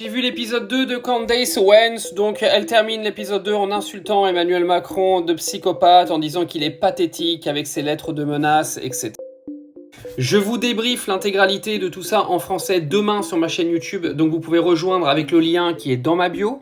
J'ai vu l'épisode 2 de Candace Owens, donc elle termine l'épisode 2 en insultant Emmanuel Macron de psychopathe, en disant qu'il est pathétique avec ses lettres de menace, etc. Je vous débriefe l'intégralité de tout ça en français demain sur ma chaîne YouTube, donc vous pouvez rejoindre avec le lien qui est dans ma bio.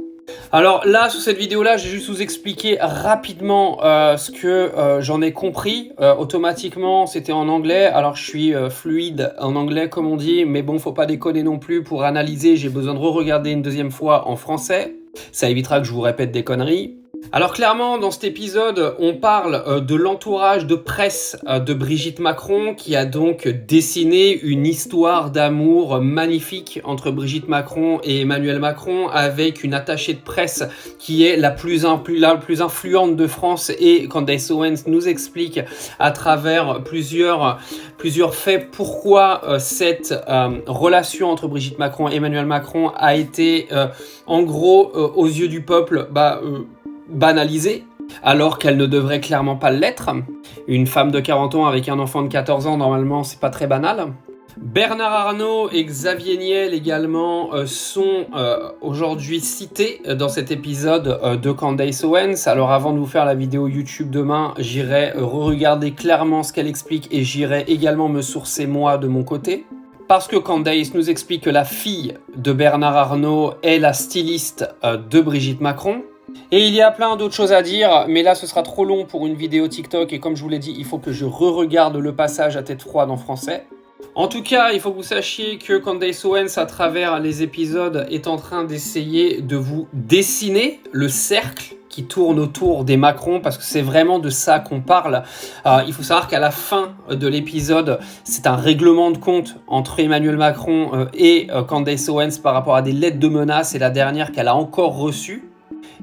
Alors là, sur cette vidéo-là, j'ai juste vous expliquer rapidement ce que j'en ai compris. Automatiquement, c'était en anglais. Alors, je suis fluide en anglais, comme on dit. Mais bon, faut pas déconner non plus. Pour analyser, j'ai besoin de re-regarder une deuxième fois en français. Ça évitera que je vous répète des conneries. Alors clairement, dans cet épisode, on parle de l'entourage de presse de Brigitte Macron qui a donc dessiné une histoire d'amour magnifique entre Brigitte Macron et Emmanuel Macron avec une attachée de presse qui est la plus influente de France, et Candace Owens nous explique à travers plusieurs faits pourquoi cette relation entre Brigitte Macron et Emmanuel Macron a été en gros aux yeux du peuple banalisée, alors qu'elle ne devrait clairement pas l'être. Une femme de 40 ans avec un enfant de 14 ans, normalement, c'est pas très banal. Bernard Arnault et Xavier Niel également sont aujourd'hui cités dans cet épisode de Candace Owens. Alors avant de vous faire la vidéo YouTube demain, j'irai re-regarder clairement ce qu'elle explique et j'irai également me sourcer moi de mon côté. Parce que Candace nous explique que la fille de Bernard Arnault est la styliste de Brigitte Macron. Et il y a plein d'autres choses à dire, mais là ce sera trop long pour une vidéo TikTok, et comme je vous l'ai dit, il faut que je re-regarde le passage à tête froide en français. En tout cas, il faut que vous sachiez que Candace Owens, à travers les épisodes, est en train d'essayer de vous dessiner le cercle qui tourne autour des Macron, parce que c'est vraiment de ça qu'on parle. Il faut savoir qu'à la fin de l'épisode, c'est un règlement de compte entre Emmanuel Macron et Candace Owens par rapport à des lettres de menaces, et la dernière qu'elle a encore reçue.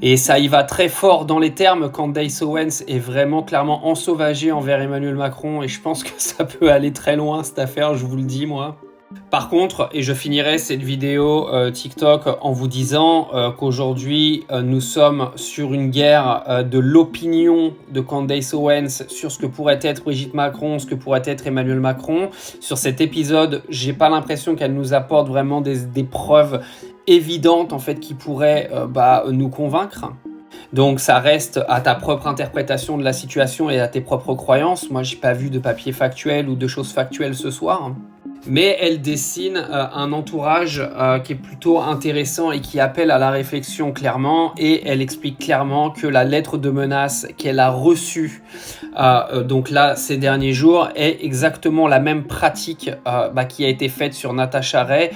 Et ça y va très fort dans les termes. Candace Owens est vraiment clairement ensauvagée envers Emmanuel Macron, et je pense que ça peut aller très loin cette affaire, je vous le dis moi. Par contre, et je finirai cette vidéo TikTok en vous disant qu'aujourd'hui nous sommes sur une guerre de l'opinion de Candace Owens sur ce que pourrait être Brigitte Macron, ce que pourrait être Emmanuel Macron. Sur cet épisode, j'ai pas l'impression qu'elle nous apporte vraiment des preuves évidentes en fait qui pourraient nous convaincre. Donc ça reste à ta propre interprétation de la situation et à tes propres croyances. Moi, j'ai pas vu de papier factuel ou de choses factuelles ce soir. Mais elle dessine un entourage qui est plutôt intéressant et qui appelle à la réflexion clairement, et elle explique clairement que la lettre de menace qu'elle a reçue donc là ces derniers jours est exactement la même pratique qui a été faite sur Natacha Ray